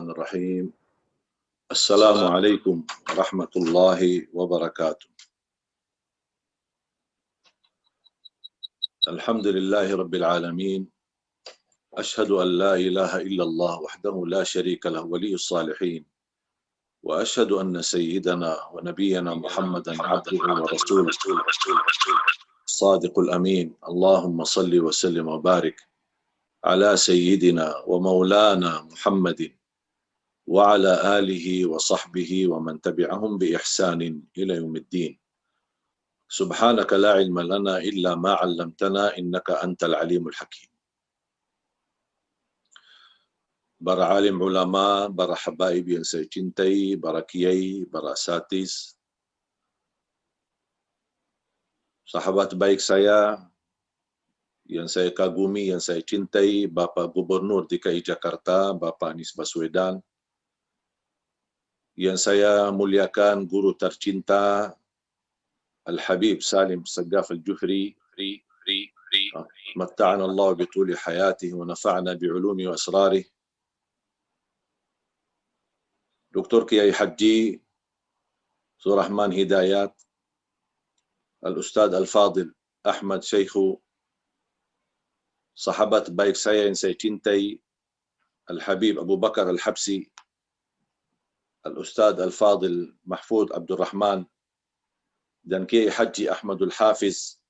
Bismillahirrahmanirrahim. Assalamualaikum warahmatullahi wabarakatuh. Alhamdulillahi rabbil alamin. Ashhadu an la ilaha illallah wahdahu la syarika lahu waliyyus salihin. Wa ashhadu anna sayyidana wa nabiyyana Muhammadan abduhu wa rasuluh. Sadiqul amin. Allahumma salli wa sallim wa barik ala sayyidina wa maulana Muhammadin wa ala alihi wa sahbihi wa man tabi'ahum bi ihsanin ila yaumiddin. Subhanaka la ilma lana illa ma 'allamtana innaka antal alimul hakim. Para alim ulama, para habaib yang saya cintai, para kiai, para asatis, sahabat baik saya yang saya kagumi, yang saya cintai, Bapak Gubernur DKI Jakarta, Bapak Anies Baswedan, yang saya muliakan guru tercinta Al-Habib Salim Sagaf Al-Juhri, matta'ana Allah bituli hayatihi wa nafa'na bi'ulumi wa asrarih, Dr. Kiai Haji Surahman Hidayat, Al-Ustadz Al-Fadil Ahmad Syekhu, sahabat baik saya yang saya cintai, Al-Habib Abu Bakar Al-Habsi, Al-Ustadz Al-Fadil Mahfud Abdul Rahman, dan Kiai Haji Ahmadul Hafiz,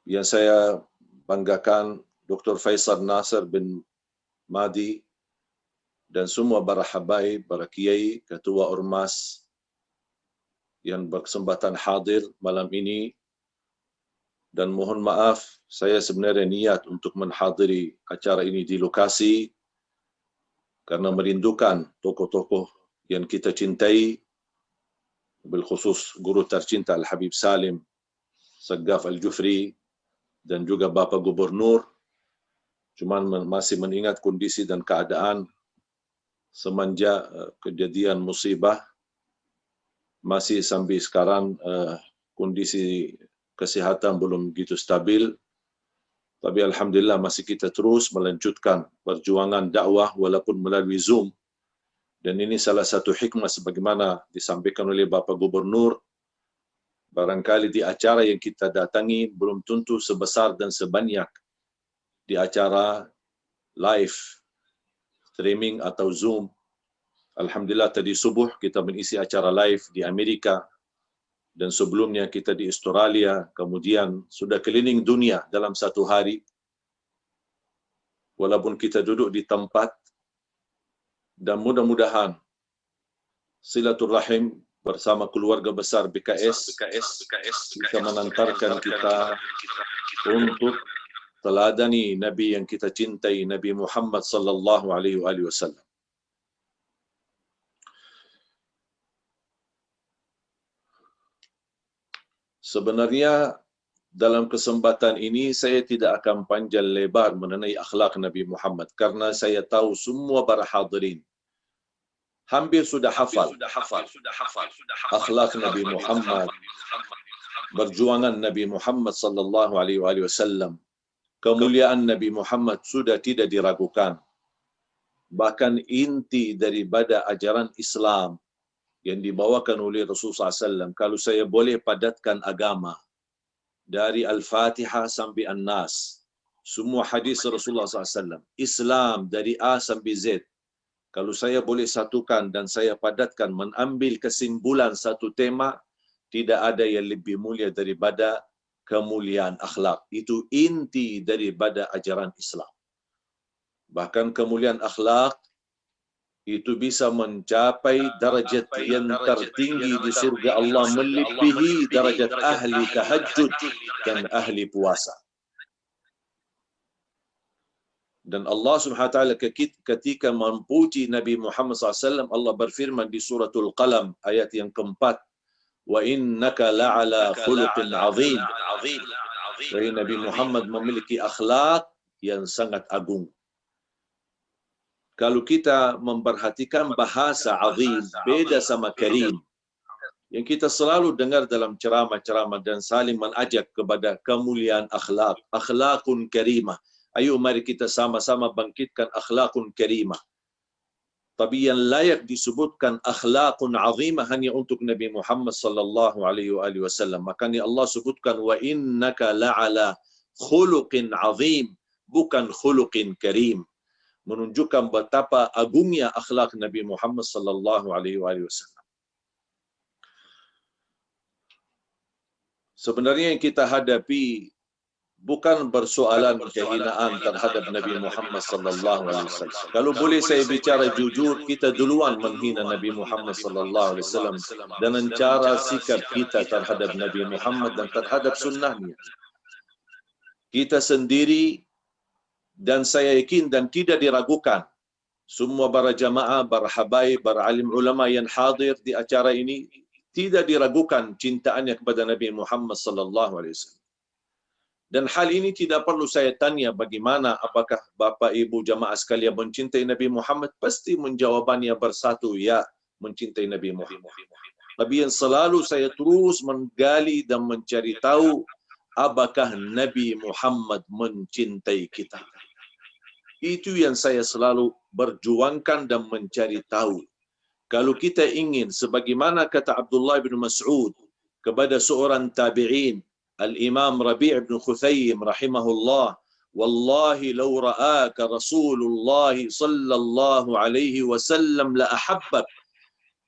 yang saya banggakan Dr. Faisal Nasir bin Madi, dan semua para habaib, para kiai, ketua ormas yang berkesempatan hadir malam ini. Dan mohon maaf, saya sebenarnya niat untuk menghadiri acara ini di lokasi karena merindukan tokoh-tokoh yang kita cintai, bilkhusus guru tercinta Al-Habib Salim Sagaf Al-Jufri dan juga Bapak Gubernur. Cuman masih mengingat kondisi dan keadaan semenjak kejadian musibah, masih sampai sekarang kondisi kesehatan belum begitu stabil, tapi alhamdulillah masih kita terus melanjutkan perjuangan dakwah walaupun melalui Zoom. Dan ini salah satu hikmah sebagaimana disampaikan oleh Bapak Gubernur, barangkali di acara yang kita datangi belum tentu sebesar dan sebanyak di acara live streaming atau Zoom. Alhamdulillah tadi subuh kita mengisi acara live di Amerika, dan sebelumnya kita di Australia, kemudian sudah keliling dunia dalam satu hari. Walaupun kita duduk di tempat, dan mudah-mudahan silaturahim bersama keluarga besar BKS bisa mengantarkan kita untuk teladani Nabi yang kita cintai, Nabi Muhammad sallallahu alaihi wasallam. Sebenarnya dalam kesempatan ini saya tidak akan panjang lebar mengenai akhlak Nabi Muhammad karena saya tahu semua para hadirin hampir sudah hafal akhlak Nabi Muhammad, perjuangan Nabi Muhammad sallallahu alaihi wasallam, kemuliaan Nabi Muhammad sudah tidak diragukan. Bahkan inti daripada ajaran Islam yang dibawakan oleh Rasulullah SAW, kalau saya boleh padatkan agama dari Al-Fatihah sampai An-Nas, semua hadis Rasulullah SAW, Islam dari A sampai Z, kalau saya boleh satukan dan saya padatkan mengambil kesimpulan satu tema, tidak ada yang lebih mulia daripada kemuliaan akhlak. Itu inti daripada ajaran Islam. Bahkan kemuliaan akhlak itu bisa mencapai darajat yang tertinggi di surga Allah, melebihi darajat ahli tahajud dan ahli puasa. Dan Allah Subhanahu wa taala ketika memuji Nabi Muhammad SAW, Allah berfirman di suratul Qalam ayat yang keempat, wa innaka la'ala khuluqin azim. Wahai Nabi Muhammad memiliki akhlak yang sangat agung. Kalau kita memperhatikan bahasa azim, beda sama karim. Yang kita selalu dengar dalam ceramah-ceramah dan saling mengajak kepada kemuliaan akhlak. Akhlakun karimah. Ayo mari kita sama-sama bangkitkan akhlakun karimah. Tapi yang layak disebutkan akhlakun azimah hanya untuk Nabi Muhammad sallallahu alaihi wasallam. Makanya Allah sebutkan wa innaka la'ala khuluqin azim, bukan khuluqin karim. Menunjukkan betapa agungnya akhlak Nabi Muhammad sallallahu alaihi wasallam. Sebenarnya yang kita hadapi bukan persoalan kehinaan terhadap Nabi Muhammad sallallahu alaihi wasallam. Kalau boleh saya bicara jujur, kita duluan menghina Nabi Muhammad sallallahu alaihi wasallam dengan cara sikap kita terhadap Nabi Muhammad dan terhadap sunnahnya. Kita sendiri dan saya yakin dan tidak diragukan semua para jamaah, para habaib, para alim ulama yang hadir di acara ini tidak diragukan cintaannya kepada Nabi Muhammad sallallahu alaihi wasallam. Dan hal ini tidak perlu saya tanya bagaimana, apakah Bapak Ibu jamaah sekalian mencintai Nabi Muhammad, pasti menjawabannya bersatu, ya, mencintai Nabi Muhammad. Tapi yang selalu saya terus menggali dan mencari tahu, apakah Nabi Muhammad mencintai kita? Itu yang saya selalu berjuangkan dan mencari tahu. Kalau kita ingin, sebagaimana kata Abdullah bin Mas'ud kepada seorang tabi'in, Al-Imam Rabi' bin Khuthaym rahimahullah, wallahi law ra'aka Rasulullah sallallahu alaihi wasallam la ahabbak.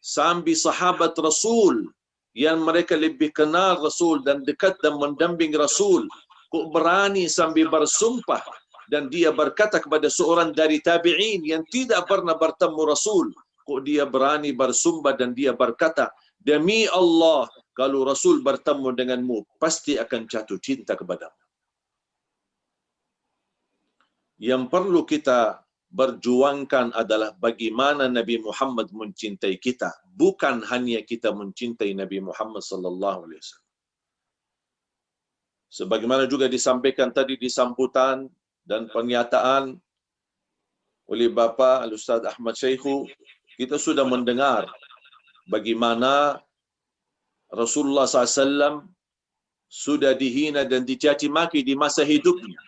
Sambil sahabat Rasul yang mereka lebih kenal Rasul dan dekat dan mendamping Rasul, kok berani sambil bersumpah dan dia berkata kepada seorang dari tabi'in yang tidak pernah bertemu Rasul, kok dia berani bersumpah dan dia berkata, demi Allah, kalau Rasul bertemu denganmu, pasti akan jatuh cinta kepadamu. Yang perlu kita berjuangkan adalah bagaimana Nabi Muhammad mencintai kita, bukan hanya kita mencintai Nabi Muhammad sallallahu alaihi wasallam. Sebagaimana juga disampaikan tadi di sambutan dan pernyataan oleh Bapa Al-Ustaz Ahmad Syekhu, kita sudah mendengar bagaimana Rasulullah SAW sudah dihina dan dicaci maki di masa hidupnya.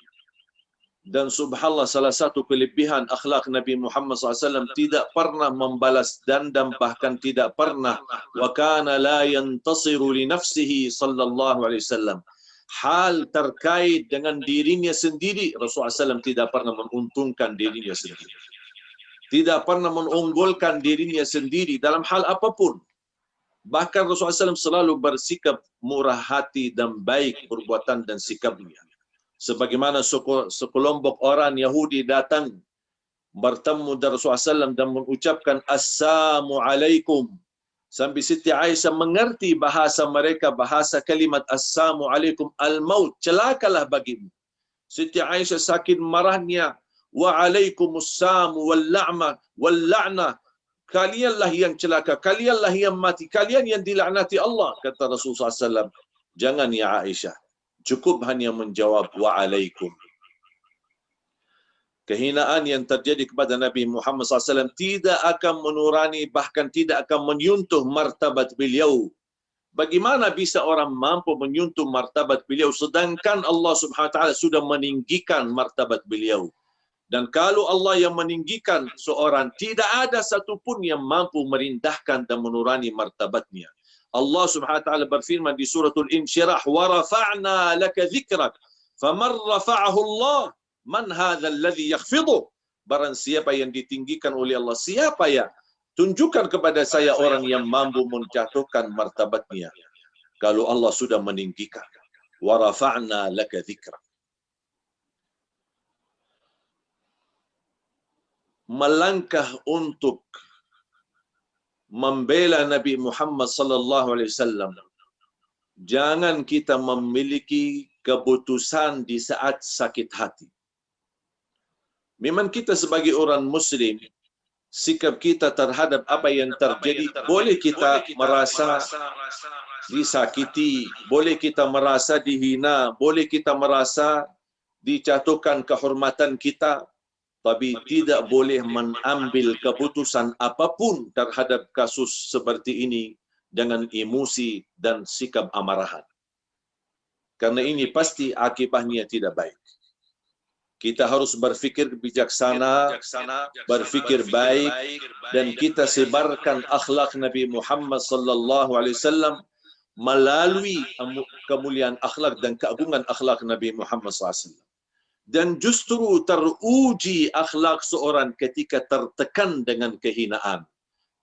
Dan subhanallah, salah satu kelebihan akhlak Nabi Muhammad SAW tidak pernah membalas dendam, bahkan tidak pernah wa kana la yantasiru li nafsihi sallallahu alaihi wasallam. Hal terkait dengan dirinya sendiri, Rasulullah SAW tidak pernah menguntungkan dirinya sendiri. Tidak pernah mengunggulkan dirinya sendiri dalam hal apapun. Bahkan Rasulullah SAW selalu bersikap murah hati dan baik perbuatan dan sikapnya. Sebagaimana sekelompok orang Yahudi datang bertemu dengan Rasulullah SAW dan mengucapkan Assalamu alaikum. Sampai Siti Aisyah mengerti bahasa mereka, bahasa kalimat Assalamu alaikum, al-maut, celakalah bagimu. Siti Aisyah sakit marahnya, wa alaikumussalam wal la'nah. Kalianlah yang celaka, kalianlah yang mati, kalian yang dilaknati Allah, kata Rasulullah SAW. Jangan ya Aisyah, cukup hanya menjawab wa alaikum. Kehinaan yang terjadi kepada Nabi Muhammad SAW tidak akan menurani, bahkan tidak akan menyentuh martabat beliau. Bagaimana bisa orang mampu menyentuh martabat beliau sedangkan Allah Subhanahu wa taala sudah meninggikan martabat beliau? Dan kalau Allah yang meninggikan seorang, tidak ada satupun yang mampu merendahkan dan menurani martabatnya. Allah Subhanahu wa taala berfirman di suratul Insyirah, wa rafa'na laka dzikrak faman rafa'ahu Allah man hadzal ladzi yakhfidu. Barang siapa yang ditinggikan oleh Allah, siapa ya? Tunjukkan kepada saya orang yang mampu menjatuhkan martabatnya. Kalau Allah sudah meninggikan, wa rafa'na laka dzikrak. Melangkah untuk membela Nabi Muhammad sallallahu alaihi wasallam, jangan kita memiliki keputusan di saat sakit hati. Memang kita sebagai orang muslim, sikap kita terhadap apa yang terjadi, boleh kita merasa disakiti, boleh kita merasa dihina, boleh kita merasa dijatuhkan kehormatan kita, tapi tidak boleh mengambil keputusan apapun terhadap kasus seperti ini dengan emosi dan sikap amarahan. Karena ini pasti akibatnya tidak baik. Kita harus berfikir bijaksana, berfikir baik, dan kita sebarkan akhlak Nabi Muhammad sallallahu alaihi wasallam melalui kemuliaan akhlak dan keagungan akhlak Nabi Muhammad SAW. Dan justru teruji akhlak seorang ketika tertekan dengan kehinaan,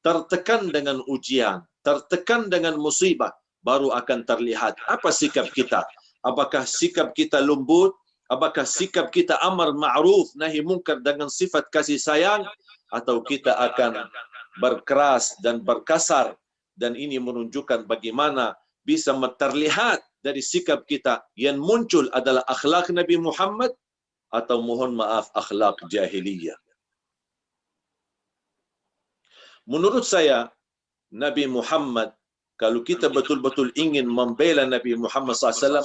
tertekan dengan ujian, tertekan dengan musibah, baru akan terlihat apa sikap kita. Apakah sikap kita lembut? Apakah sikap kita amar ma'ruf nahi munkar dengan sifat kasih sayang? Atau kita akan berkeras dan berkasar? Dan ini menunjukkan bagaimana bisa terlihat dari sikap kita yang muncul adalah akhlak Nabi Muhammad atau mohon maaf akhlak jahiliyah. Menurut saya, Nabi Muhammad, kalau kita betul-betul ingin membela Nabi Muhammad SAW,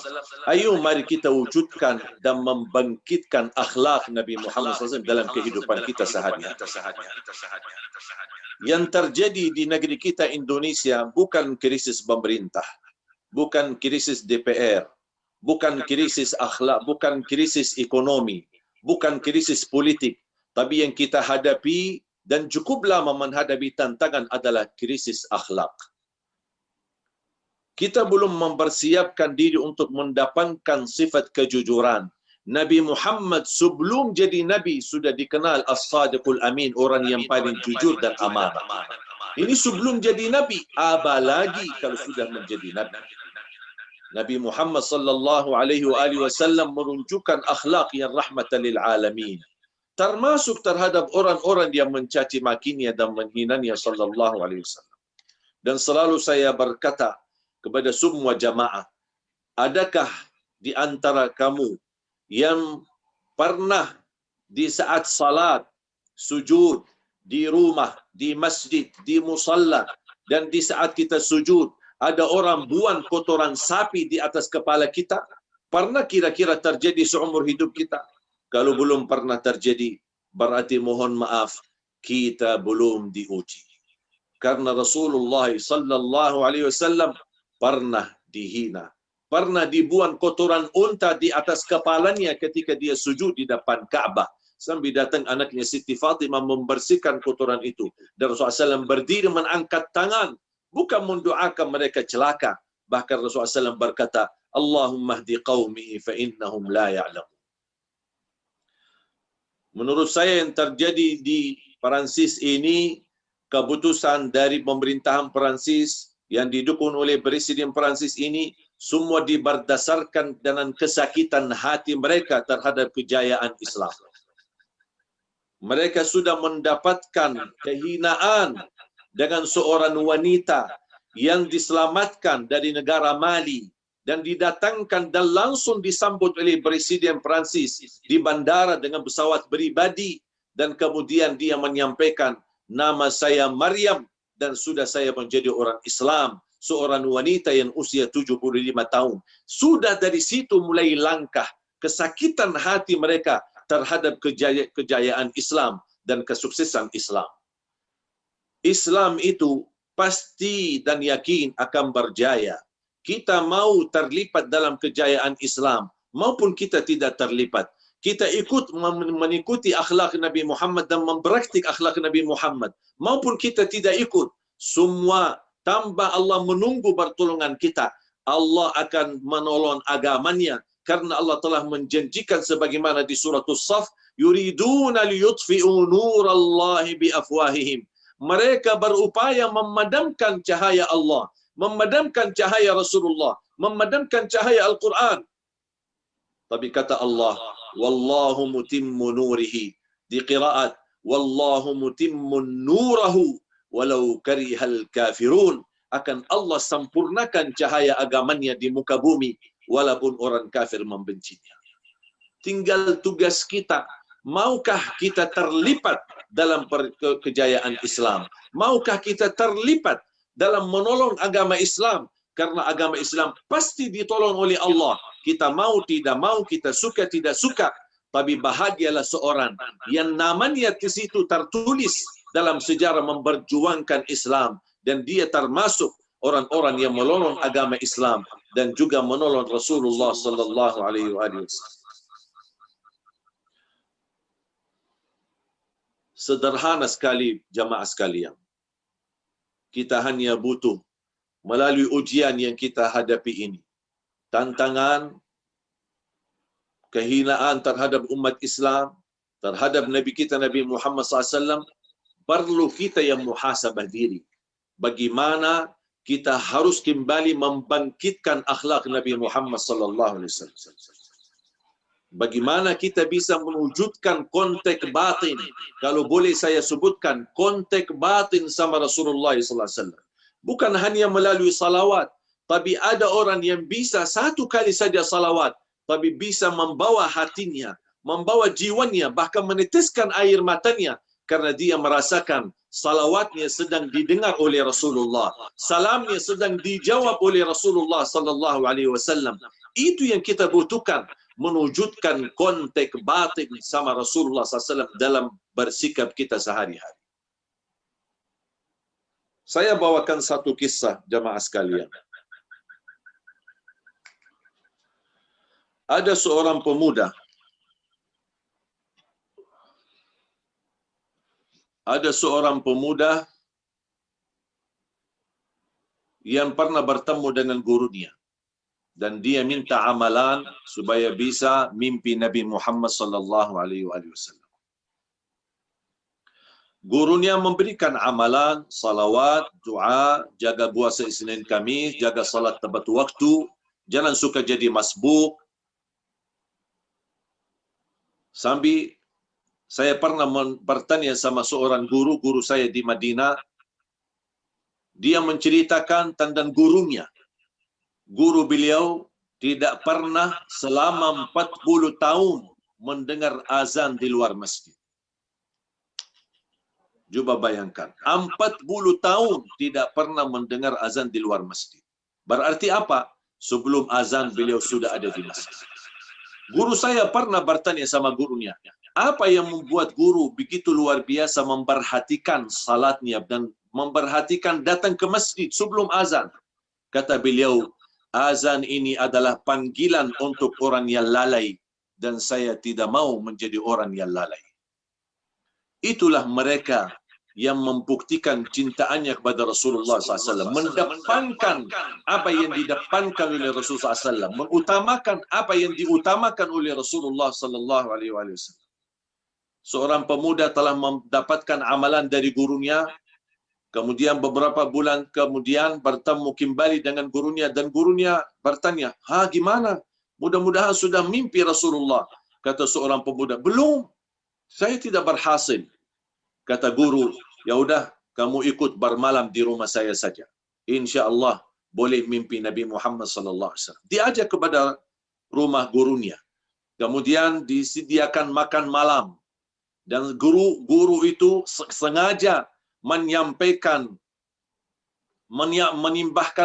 ayo mari kita wujudkan dan membangkitkan akhlak Nabi Muhammad SAW dalam kehidupan kita sehari-hari. Yang terjadi di negeri kita Indonesia bukan krisis pemerintah, bukan krisis DPR, bukan krisis akhlak, bukan krisis ekonomi, bukan krisis politik, tapi yang kita hadapi dan cukup lama menghadapi tantangan adalah krisis akhlak. Kita belum mempersiapkan diri untuk mendapatkan sifat kejujuran. Nabi Muhammad sebelum jadi Nabi sudah dikenal As-Sadiqul Amin, orang yang paling jujur dan amanah. Ini sebelum jadi Nabi, apalagi kalau sudah menjadi Nabi. Nabi Muhammad sallallahu alaihi wasallam menunjukkan akhlak yang rahmatan lil alamin, termasuk terhadap orang-orang yang mencaci makinya dan menghinanya sallallahu alaihi wasallam. Dan selalu saya berkata kepada semua jamaah, adakah di antara kamu yang pernah di saat salat, sujud, di rumah, di masjid, di musalla, dan di saat kita sujud, ada orang buang kotoran sapi di atas kepala kita? Pernah kira-kira terjadi seumur hidup kita? Kalau belum pernah terjadi, berarti mohon maaf, kita belum diuji. Karena Rasulullah sallallahu alaihi wasallam pernah dihina, pernah dibuang kotoran unta di atas kepalanya ketika dia sujud di depan Ka'bah. Sampai datang anaknya Siti Fatimah membersihkan kotoran itu. Dan Rasulullah SAW berdiri mengangkat tangan, bukan mendoakan mereka celaka. Bahkan Rasulullah SAW berkata, Allahumma hdi qawmi fa innahum la ya'lamun. Menurut saya yang terjadi di Perancis ini, keputusan dari pemerintahan Perancis yang didukung oleh Presiden Perancis ini, semua berdasarkan dengan kesakitan hati mereka terhadap kejayaan Islam. Mereka sudah mendapatkan kehinaan dengan seorang wanita yang diselamatkan dari negara Mali dan didatangkan dan langsung disambut oleh Presiden Perancis di bandara dengan pesawat pribadi, dan kemudian dia menyampaikan, nama saya Maryam dan sudah saya menjadi orang Islam, seorang wanita yang usia 75 tahun. Sudah dari situ mulai langkah kesakitan hati mereka terhadap kejayaan Islam dan kesuksesan Islam. Islam itu pasti dan yakin akan berjaya. Kita mau terlibat dalam kejayaan Islam maupun kita tidak terlibat. Kita ikut mengikuti akhlak Nabi Muhammad dan mempraktik akhlak Nabi Muhammad maupun kita tidak ikut. Semua tanpa Allah menunggu pertolongan kita, Allah akan menolong agamanya, karena Allah telah menjanjikan sebagaimana di surah As-Saff, yuriduna liyutfi'u nurallahi biafwahihim. Mereka berupaya memadamkan cahaya Allah, memadamkan cahaya Rasulullah, memadamkan cahaya Al-Quran. Tapi kata Allah, wallahu mutimmu nurihi, di qiraat wallahu mutimmu nurahu walau karihal kafirun, akan Allah sempurnakan cahaya agamanya di muka bumi walaupun orang kafir membencinya. Tinggal tugas kita, maukah kita terlibat dalam kejayaan Islam? Maukah kita terlibat dalam menolong agama Islam? Karena agama Islam pasti ditolong oleh Allah. Kita mau tidak mau, kita suka tidak suka, tapi bahagialah seorang yang namanya di situ tertulis dalam sejarah memperjuangkan Islam, dan dia termasuk orang-orang yang menolong agama Islam dan juga menolong Rasulullah sallallahu alaihi wasallam. sederhana sekali jamaah sekalian. Kita hanya butuh melalui ujian yang kita hadapi ini, tantangan, kehinaan terhadap umat Islam, terhadap Nabi kita Nabi Muhammad SAW, perlu kita yang muhasabah diri. Bagaimana kita harus kembali membangkitkan akhlak Nabi Muhammad SAW. Bagaimana kita bisa mewujudkan kontak batin, kalau boleh saya sebutkan, kontak batin sama Rasulullah SAW. Bukan hanya melalui salawat, tapi ada orang yang bisa satu kali saja salawat, tapi bisa membawa hatinya, membawa jiwanya, bahkan meneteskan air matanya, karena dia merasakan salawatnya sedang didengar oleh Rasulullah, salamnya sedang dijawab oleh Rasulullah sallallahu alaihi wasallam. Itu yang kita butuhkan, menwujudkan kontak batin sama Rasulullah SAW dalam bersikap kita sehari-hari. Saya bawakan satu kisah jamaah sekalian. Ada seorang pemuda, yang pernah bertemu dengan gurunya, dan dia minta amalan supaya bisa mimpi Nabi Muhammad sallallahu alaihi wasallam. Gurunya memberikan amalan, salawat, doa, jaga puasa Isnin Kamis, jaga salat tepat waktu, jangan suka jadi masbuk. Sambil saya pernah bertanya sama seorang guru saya di Madinah, dia menceritakan tentang gurunya. Guru beliau tidak pernah selama 40 tahun mendengar azan di luar masjid. Coba bayangkan, 40 tahun tidak pernah mendengar azan di luar masjid. Berarti apa? Sebelum azan beliau sudah ada di masjid. Guru saya pernah bertanya sama gurunya, apa yang membuat guru begitu luar biasa memperhatikan salatnya dan memperhatikan datang ke masjid sebelum azan? Kata beliau, azan ini adalah panggilan untuk orang yang lalai, dan saya tidak mau menjadi orang yang lalai. Itulah mereka yang membuktikan cintaannya kepada Rasulullah SAW, mendepankan apa yang didepankan oleh Rasulullah SAW, mengutamakan apa yang diutamakan oleh Rasulullah SAW. Seorang pemuda telah mendapatkan amalan dari gurunya, kemudian beberapa bulan kemudian bertemu kembali dengan gurunya, dan gurunya bertanya, gimana? Mudah-mudahan sudah mimpi Rasulullah. Kata seorang pemuda, belum, saya tidak berhasil. Kata guru, ya udah, kamu ikut bermalam di rumah saya saja. Insya Allah boleh mimpi Nabi Muhammad SAW. Diajak kepada rumah gurunya. Kemudian disediakan makan malam. Dan guru itu sengaja menimbahkan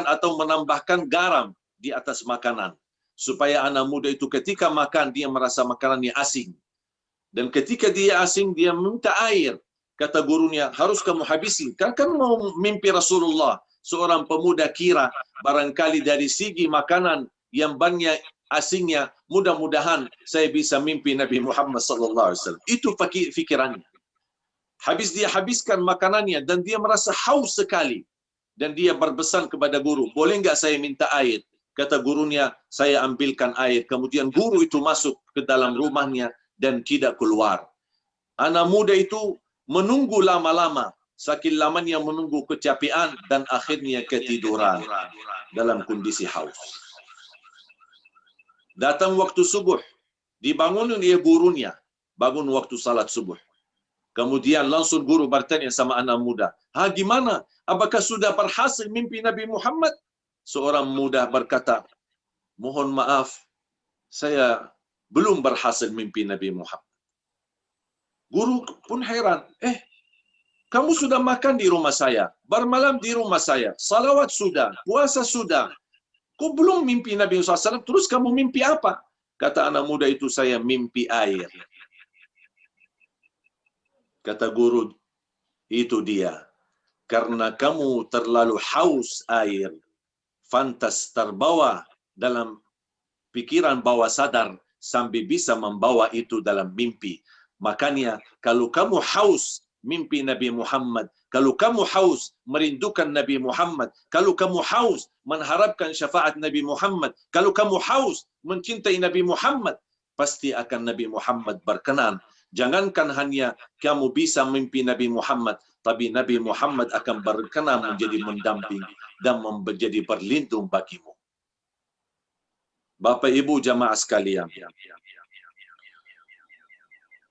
atau menambahkan garam di atas makanan, supaya anak muda itu ketika makan dia merasa makanannya asing. Dan ketika dia asing, dia minta air. Kata gurunya, harus kamu habisi, kan mau mimpi Rasulullah. Seorang pemuda kira barangkali dari segi makanan yang banyak asingnya, mudah-mudahan saya bisa mimpi Nabi Muhammad SAW. Itu fikirannya. Habis dia habiskan makanannya dan dia merasa haus sekali. Dan dia berpesan kepada guru, boleh enggak saya minta air? Kata gurunya, saya ambilkan air. Kemudian guru itu masuk ke dalam rumahnya dan tidak keluar. Anak muda itu menunggu lama-lama, saking lamanya menunggu kecapean dan akhirnya ketiduran dalam kondisi haus. Datang waktu subuh, dibangun oleh gurunya, bangun waktu salat subuh. Kemudian langsung guru bertanya sama anak muda, gimana? Apakah sudah berhasil mimpi Nabi Muhammad? Seorang muda berkata, mohon maaf, saya belum berhasil mimpi Nabi Muhammad. Guru pun heran, kamu sudah makan di rumah saya, bermalam di rumah saya, salawat sudah, puasa sudah, kok belum mimpi Nabi SAW? Terus kamu mimpi apa? Kata anak muda itu, saya mimpi air. Kata guru, itu dia. Karena kamu terlalu haus air, fantas terbawa dalam pikiran bawah sadar, sampai bisa membawa itu dalam mimpi. Makanya kalau kamu haus mimpi Nabi Muhammad, kalau kamu haus merindukan Nabi Muhammad, kalau kamu haus mengharapkan syafaat Nabi Muhammad, kalau kamu haus mencintai Nabi Muhammad, pasti akan Nabi Muhammad berkenan. Jangankan hanya kamu bisa mimpi Nabi Muhammad, tapi Nabi Muhammad akan berkenan menjadi mendamping dan menjadi berlindung bagimu. Bapak Ibu jamaah sekalian,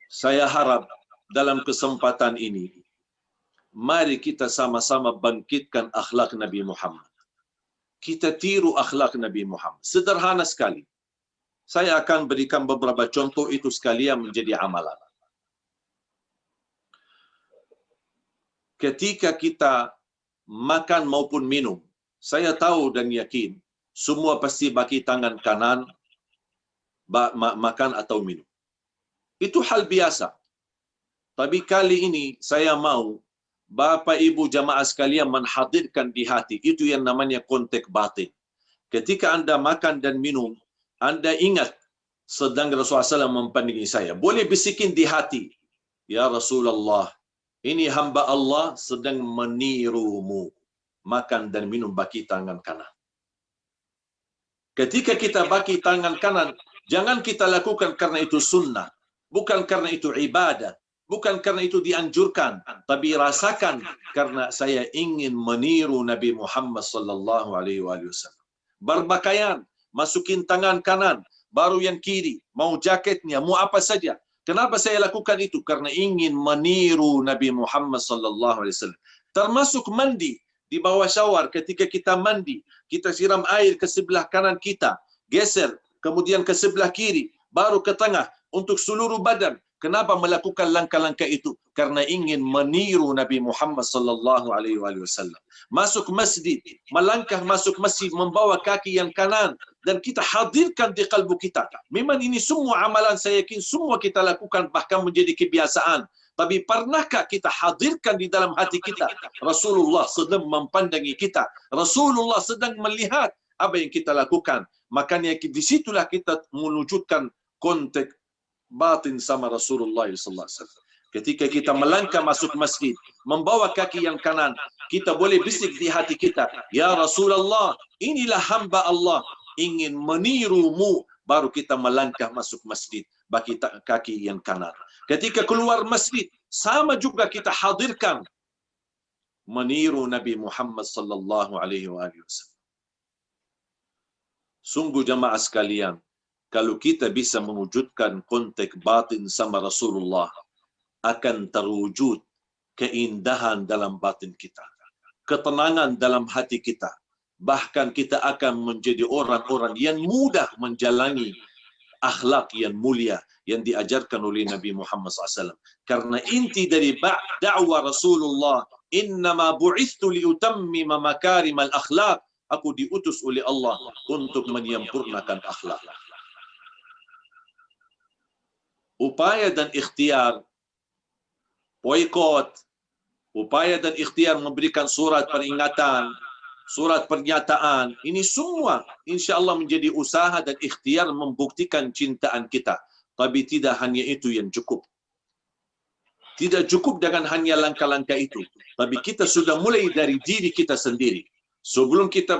saya harap dalam kesempatan ini, mari kita sama-sama bangkitkan akhlak Nabi Muhammad. Kita tiru akhlak Nabi Muhammad. Sederhana sekali. Saya akan berikan beberapa contoh itu sekalian menjadi amalan. Ketika kita makan maupun minum, saya tahu dan yakin, semua pasti bagi tangan kanan makan atau minum. Itu hal biasa. Tapi kali ini saya mau Bapak Ibu jamaah sekalian menghadirkan di hati, itu yang namanya konteks batin. Ketika Anda makan dan minum, Anda ingat sedang Rasulullah SAW mempandangi saya. Boleh bisikin di hati, ya Rasulullah, ini hamba Allah sedang menirumu. Makan dan minum bagi tangan kanan. Ketika kita bagi tangan kanan, jangan kita lakukan karena itu sunnah. Bukan karena itu ibadah. Bukan karena itu dianjurkan. Tapi rasakan karena saya ingin meniru Nabi Muhammad sallallahu alaihi wasallam. Berpakaian, masukin tangan kanan, baru yang kiri. Mau jaketnya, mau apa saja. Kenapa saya lakukan itu? Karena ingin meniru Nabi Muhammad sallallahu alaihi wasallam. Termasuk mandi. Di bawah shower, ketika kita mandi, kita siram air ke sebelah kanan kita, geser, kemudian ke sebelah kiri, baru ke tengah, untuk seluruh badan. Kenapa melakukan langkah-langkah itu? Karena ingin meniru Nabi Muhammad sallallahu alaihi wasallam. Masuk masjid, melangkah masuk masjid, membawa kaki yang kanan, dan kita hadirkan di kalbu kita. Memang ini semua amalan saya yakin semua kita lakukan, bahkan menjadi kebiasaan. Tapi pernahkah kita hadirkan di dalam hati kita? Rasulullah sedang mempandangi kita. Rasulullah sedang melihat apa yang kita lakukan. Makanya di situlah kita menunjukkan konteks batin sama Rasulullah SAW. Ketika kita melangkah masuk masjid, membawa kaki yang kanan, kita boleh bisik di hati kita, ya Rasulullah, inilah hamba Allah, ingin menirumu. Baru kita melangkah masuk masjid, bagi kaki yang kanan. Ketika keluar masjid, sama juga kita hadirkan meniru Nabi Muhammad sallallahu alaihi wasallam. Sungguh jamaah sekalian, kalau kita bisa mewujudkan konteks batin sama Rasulullah, akan terwujud keindahan dalam batin kita, ketenangan dalam hati kita. Bahkan kita akan menjadi orang-orang yang mudah menjalani akhlak yang mulia yang diajarkan oleh Nabi Muhammad SAW. Karena inti dari dakwah Rasulullah, innama bu'ithtu liutammima makarimal akhlak, aku diutus oleh Allah untuk menyempurnakan akhlak. Upaya dan ikhtiar boikot, upaya dan ikhtiar memberikan surat peringatan, surat pernyataan, ini semua insya-Allah menjadi usaha dan ikhtiar membuktikan cintaan kita. Tapi tidak hanya itu yang cukup. Tidak cukup dengan hanya langkah-langkah itu. Tapi kita sudah mulai dari diri kita sendiri. Sebelum kita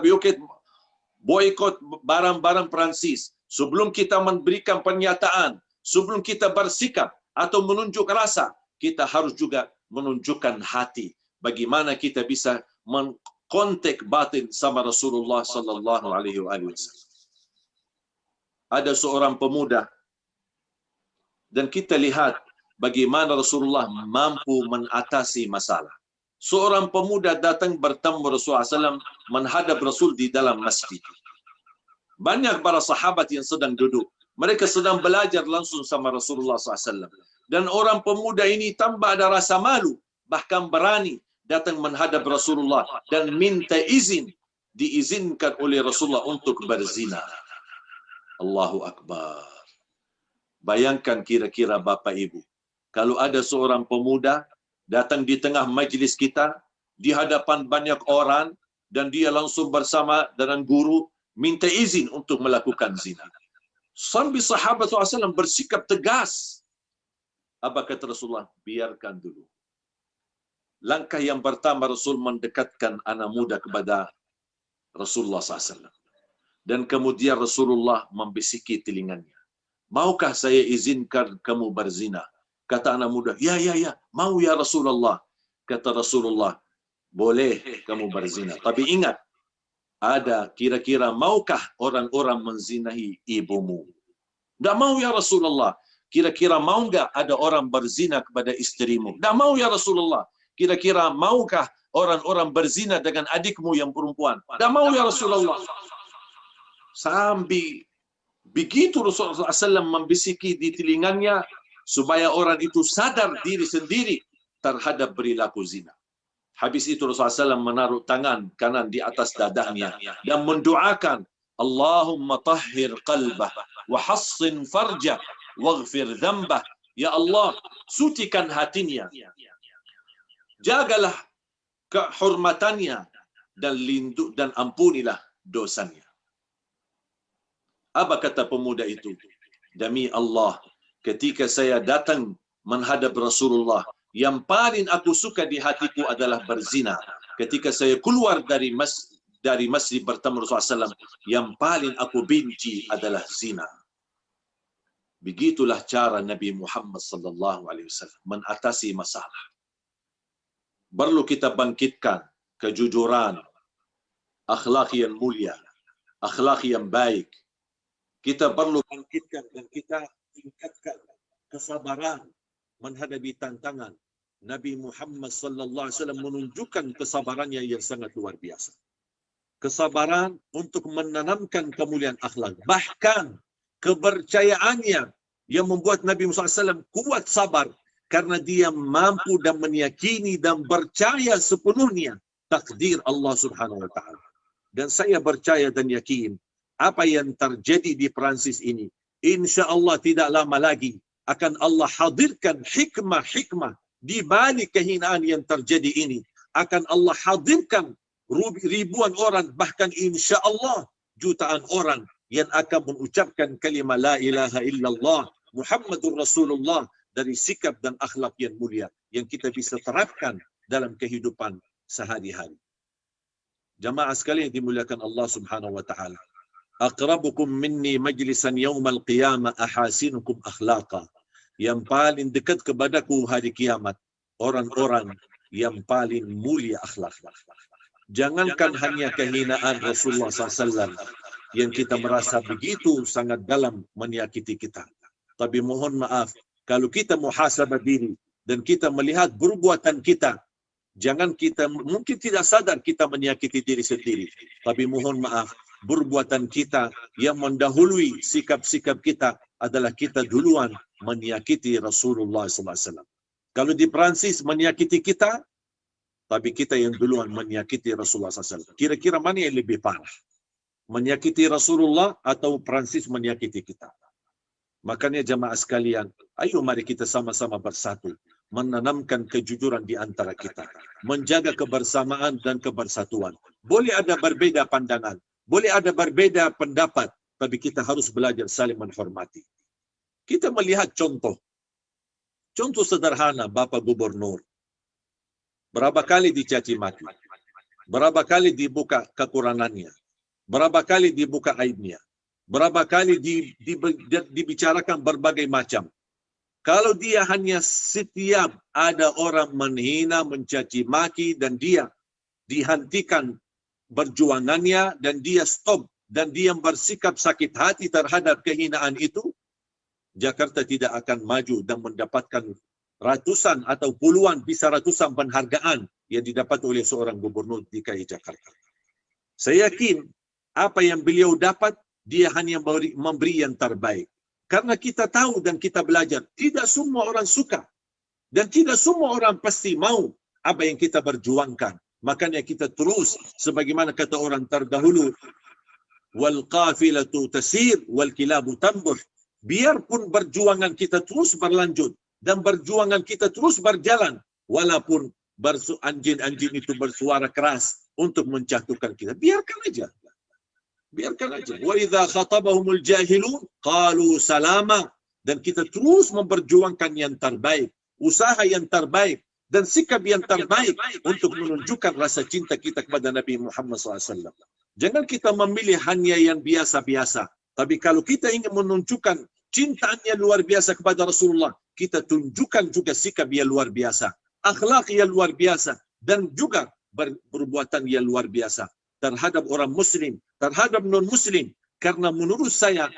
boikot barang-barang Prancis, sebelum kita memberikan pernyataan, sebelum kita bersikap atau menunjuk rasa, kita harus juga menunjukkan hati. Bagaimana kita bisa kontak batin sama Rasulullah sallallahu alaihi wasallam. Ada seorang pemuda dan kita lihat bagaimana Rasulullah mampu mengatasi masalah. Seorang pemuda datang bertemu Rasulullah SAW, menghadap Rasul di dalam masjid. Banyak para sahabat yang sedang duduk. Mereka sedang belajar langsung sama Rasulullah SAW. Dan orang pemuda ini tambah ada rasa malu, bahkan berani datang menghadap Rasulullah dan minta izin, diizinkan oleh Rasulullah untuk berzina. Allahu Akbar. Bayangkan kira-kira Bapak Ibu, kalau ada seorang pemuda datang di tengah majlis kita, di hadapan banyak orang, dan dia langsung bersama dengan guru, minta izin untuk melakukan zina. Sampai sahabat SAW bersikap tegas. Apa kata Rasulullah? Biarkan dulu. Langkah yang pertama Rasul mendekatkan anak muda kepada Rasulullah SAW. Dan kemudian Rasulullah membisiki telinganya. Maukah saya izinkan kamu berzina? Kata anak muda, ya, mau ya Rasulullah. Kata Rasulullah, boleh kamu berzina. Tapi ingat, ada kira-kira maukah orang-orang menzinahi ibumu? Tak mau ya Rasulullah. Kira-kira mau enggak ada orang berzina kepada istrimu? Tak mau ya Rasulullah. Kira-kira maukah orang-orang berzina dengan adikmu yang perempuan? Tak mau ya Rasulullah. Sambil begitu Rasulullah SAW membisiki di telinganya supaya orang itu sadar diri sendiri terhadap perilaku zina. Habis itu Rasulullah SAW menaruh tangan kanan di atas dadahnya dan mendoakan, Allahumma tahhir qalbah wa hassin farjah waghfir dzambah. Ya Allah, sucikan hatinya, jagalah kehormatannya dan ampunilah dosanya. Apa kata pemuda itu? Demi Allah, ketika saya datang menghadap Rasulullah, yang paling aku suka di hatiku adalah berzina. Ketika saya keluar dari masjid bertemu Rasulullah SAW, yang paling aku benci adalah zina. Begitulah cara Nabi Muhammad SAW mengatasi masalah. Perlu kita bangkitkan kejujuran, akhlak yang mulia, akhlak yang baik. Kita perlu bangkitkan dan kita tingkatkan kesabaran menghadapi tantangan. Nabi Muhammad sallallahu alaihi wasallam menunjukkan kesabarannya yang sangat luar biasa. Kesabaran untuk menanamkan kemuliaan akhlak. Bahkan kepercayaannya yang membuat Nabi Muhammad SAW kuat sabar karena dia mampu dan meyakini dan percaya sepenuhnya takdir Allah Subhanahu wa taala. Dan saya percaya dan yakin apa yang terjadi di Perancis ini, insya-Allah tidak lama lagi akan Allah hadirkan hikmah-hikmah di balik kehinaan yang terjadi ini. Akan Allah hadirkan ribuan orang, bahkan insya-Allah jutaan orang yang akan mengucapkan kalimat la ilaha illallah Muhammadur Rasulullah dari sikap dan akhlak yang mulia yang kita bisa terapkan dalam kehidupan sehari-hari. Jamaah sekalian dimuliakan Allah Subhanahu wa taala. Aqrabukum minni majlisan yaumal qiyamah ahasinukum akhlaqa. Yang paling dekat kepadaku hari kiamat orang-orang yang paling mulia akhlak. Jangankan hanya kehinaan Rasulullah SAW yang kita merasa begitu sangat dalam menyakiti kita. Tapi mohon maaf, kalau kita muhasabah diri dan kita melihat perbuatan kita, jangan kita mungkin tidak sadar kita menyakiti diri sendiri. Tapi mohon maaf, perbuatan kita yang mendahului sikap-sikap kita adalah kita duluan menyakiti Rasulullah SAW. Kalau di Perancis menyakiti kita, tapi kita yang duluan menyakiti Rasulullah SAW. Kira-kira mana yang lebih parah? Menyakiti Rasulullah atau Perancis menyakiti kita? Makanya jamaah sekalian, ayo mari kita sama-sama bersatu. Menanamkan kejujuran di antara kita. Menjaga kebersamaan dan kebersatuan. Boleh ada berbeda pandangan. Boleh ada berbeda pendapat. Tapi kita harus belajar saling menghormati. Kita melihat contoh. Contoh sederhana Bapak Gubernur. Berapa kali dicaci maki? Berapa kali dibuka kekurangannya? Berapa kali dibuka aibnya? Berapa kali dibicarakan berbagai macam? Kalau dia hanya setiap ada orang menghina, mencaci maki dan dia dihentikan perjuangannya dan dia stop dan dia bersikap sakit hati terhadap kehinaan itu, Jakarta tidak akan maju dan mendapatkan ratusan atau puluhan bisa ratusan penghargaan yang didapat oleh seorang gubernur DKI Jakarta. Saya yakin apa yang beliau dapat, dia hanya memberi yang terbaik. Karena kita tahu dan kita belajar, tidak semua orang suka. Dan tidak semua orang pasti mau apa yang kita berjuangkan. Makanya kita terus, sebagaimana kata orang terdahulu, wal qafilatu tasir wal kilabu tambuh. Biarpun perjuangan kita terus berlanjut dan perjuangan kita terus berjalan, walaupun anjing-anjing itu bersuara keras untuk menjatuhkan kita, biarkan aja. Biarkan aja. Wa idza khatabahumul jahilun qalu salama. Dan kita terus memperjuangkan yang terbaik, usaha yang terbaik dan sikap yang terbaik untuk menunjukkan rasa cinta kita kepada Nabi Muhammad SAW. Jangan kita memilih hanya yang biasa-biasa. Tapi kalau kita ingin menunjukkan cintanya luar biasa kepada Rasulullah, kita tunjukkan juga sikap yang luar biasa, akhlak yang luar biasa, dan juga perbuatan yang luar biasa terhadap orang Muslim, terhadap non-Muslim. Karena menurut saya,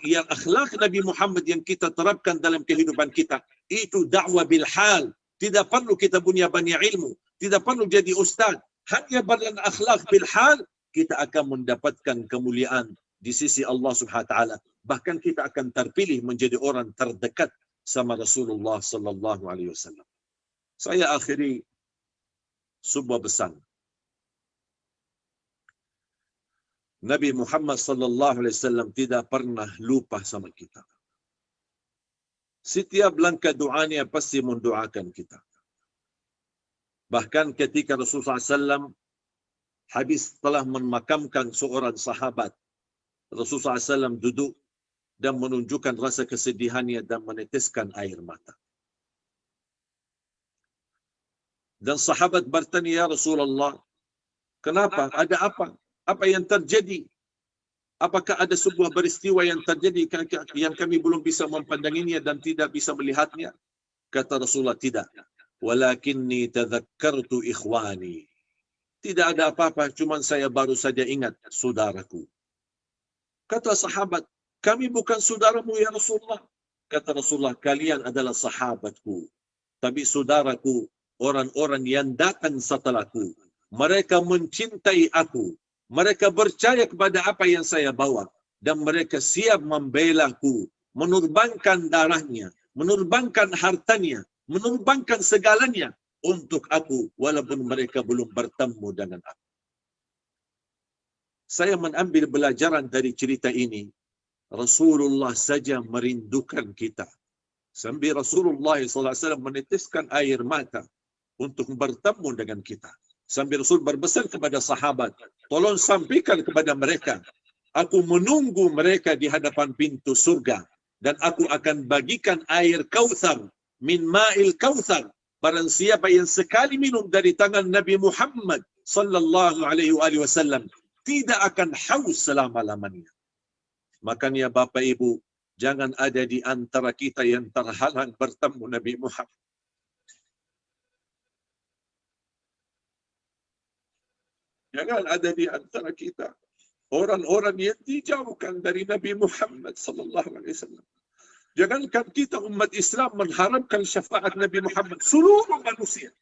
yang akhlak Nabi Muhammad yang kita terapkan dalam kehidupan kita, itu dakwah bil hal. Tidak perlu kita punya banyak ilmu, tidak perlu jadi ustaz. Hanya dengan akhlak bil hal, kita akan mendapatkan kemuliaan di sisi Allah Subhanahu wa taala. Bahkan kita akan terpilih menjadi orang terdekat sama Rasulullah sallallahu alaihi wasallam. Saya akhiri sebuah pesan. Nabi Muhammad sallallahu alaihi wasallam tidak pernah lupa sama kita. Setiap langkah doanya pasti mendoakan kita. Bahkan ketika Rasulullah SAW habis telah memakamkan seorang sahabat, Rasulullah SAW duduk dan menunjukkan rasa kesedihannya dan meneteskan air mata. Dan sahabat bertanya, ya Rasulullah, kenapa? Ada apa? Apa yang terjadi? Apakah ada sebuah peristiwa yang terjadi yang kami belum bisa mempandanginya dan tidak bisa melihatnya? Kata Rasulullah, tidak. Walakinni tadhakkartu ikhwani. Tidak ada apa-apa, cuma saya baru saja ingat saudaraku. Kata sahabat, kami bukan saudaramu ya Rasulullah. Kata Rasulullah, kalian adalah sahabatku. Tapi saudaraku, orang-orang yang datang setelahku. Mereka mencintai aku. Mereka percaya kepada apa yang saya bawa. Dan mereka siap membelaku. Menurbankan darahnya. Menurbankan hartanya. Menurbankan segalanya. Untuk aku. Walaupun mereka belum bertemu dengan aku. Saya mengambil pelajaran dari cerita ini. Rasulullah saja merindukan kita. Sambil Rasulullah SAW meneteskan air mata. Untuk bertemu dengan kita. Sambil Rasul berpesan kepada sahabat, tolong sampaikan kepada mereka, aku menunggu mereka di hadapan pintu surga dan aku akan bagikan air Kautsar, min ma'il Kautsar. Barang siapa yang sekali minum dari tangan Nabi Muhammad sallallahu alaihi wasallam tidak akan haus selama-lamanya. Makanya Bapak Ibu, jangan ada di antara kita yang terhalang bertemu Nabi Muhammad. Jangan ada di antara kita orang-orang yang dijauhkan dari Nabi Muhammad sallallahu alaihi wasallam. Jangankan kita umat Islam mengharapkan syafaat Nabi Muhammad, seluruh manusia,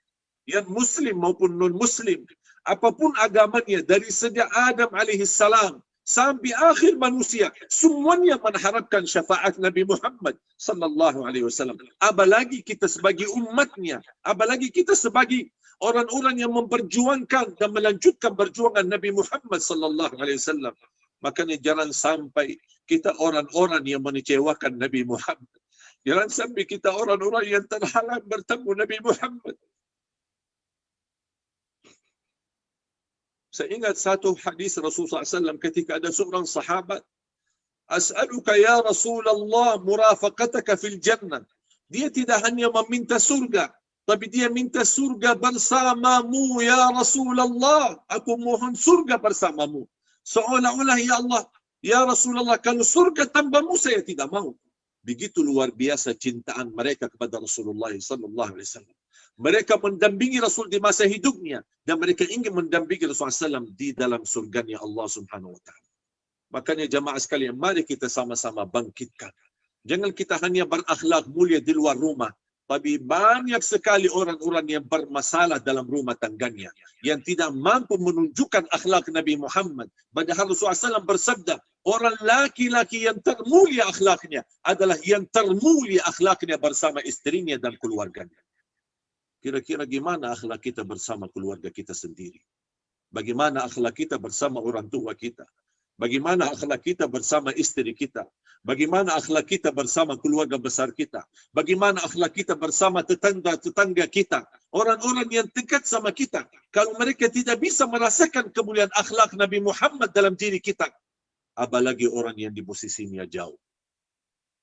yang muslim maupun non-muslim, apapun agamanya dari sejak Adam alaihi salam sampai akhir manusia, semuanya mengharapkan syafaat Nabi Muhammad sallallahu alaihi wasallam. Apalagi kita sebagai umatnya, apalagi kita sebagai orang-orang yang memperjuangkan dan melanjutkan perjuangan Nabi Muhammad sallallahu alaihi wasallam. Makanya jangan sampai kita orang-orang yang mengecewakan Nabi Muhammad. Jangan sampai kita orang-orang yang terhalang bertemu Nabi Muhammad. Saya ingat satu hadis Rasulullah SAW ketika ada seorang sahabat, As'aluka ya Rasulullah murafaqataka fil jannah. Dia tidak hanya meminta surga, tapi dia minta surga bersamamu ya Rasulullah. Aku mohon surga bersamamu. Seolah-olah ya Allah, ya Rasulullah, kalau surga tanpamu saya tidak mau. Begitu luar biasa cintaan mereka kepada Rasulullah sallallahu alaihi wasallam. Mereka mendampingi Rasul di masa hidupnya dan mereka ingin mendampingi Rasulullah SAW di dalam surganya Allah Subhanahu wa taala. Makanya jamaah sekalian, mari kita sama-sama bangkitkan. Jangan kita hanya berakhlak mulia di luar rumah, tapi banyak sekali orang-orang yang bermasalah dalam rumah tangganya, yang tidak mampu menunjukkan akhlak Nabi Muhammad. Padahal Rasulullah SAW bersabda, orang laki-laki yang termulia akhlaknya adalah yang termulia akhlaknya bersama istrinya dan keluarganya. Kira-kira gimana akhlak kita bersama keluarga kita sendiri? Bagaimana akhlak kita bersama orang tua kita? Bagaimana akhlak kita bersama istri kita? Bagaimana akhlak kita bersama keluarga besar kita? Bagaimana akhlak kita bersama tetangga-tetangga kita? Orang-orang yang dekat sama kita. Kalau mereka tidak bisa merasakan kemuliaan akhlak Nabi Muhammad dalam diri kita, apalagi orang yang di posisinya jauh.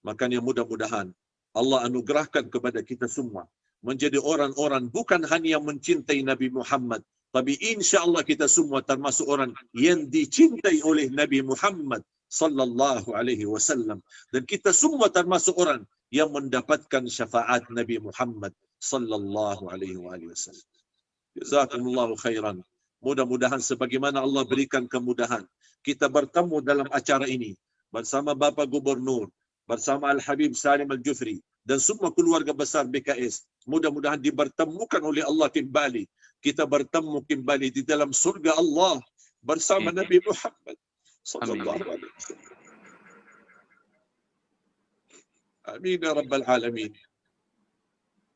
Makanya mudah-mudahan Allah anugerahkan kepada kita semua menjadi orang-orang bukan hanya mencintai Nabi Muhammad, tapi insya-Allah kita semua termasuk orang yang dicintai oleh Nabi Muhammad sallallahu alaihi wasallam, dan kita semua termasuk orang yang mendapatkan syafaat Nabi Muhammad sallallahu alaihi wasallam. Jazakumullahu khairan. Mudah-mudahan sebagaimana Allah berikan kemudahan, kita bertemu dalam acara ini bersama Bapak Gubernur, bersama Al-Habib Salim Al-Jufri dan semua keluarga besar BKS. Mudah-mudahan dibertemukan oleh Allah kembali. Kita bertemu kembali di dalam surga Allah bersama Nabi Muhammad sallallahu alaihi wasallam. Amin ya rabbal alamin.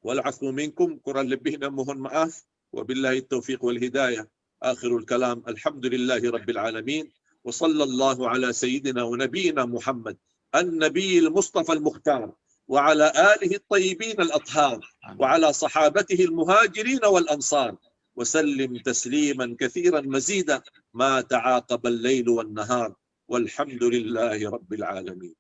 Wal afu minkum, kurang lebihnya mohon maaf. Wabillahi taufiq wal hidayah. Akhirul kalam, alhamdulillahi rabbil alamin. Wa sallallahu ala sayyidina wa nabiyina Muhammad النبي المصطفى المختار وعلى آله الطيبين الأطهار وعلى صحابته المهاجرين والأنصار وسلم تسليما كثيرا مزيدا ما تعاقب الليل والنهار والحمد لله رب العالمين.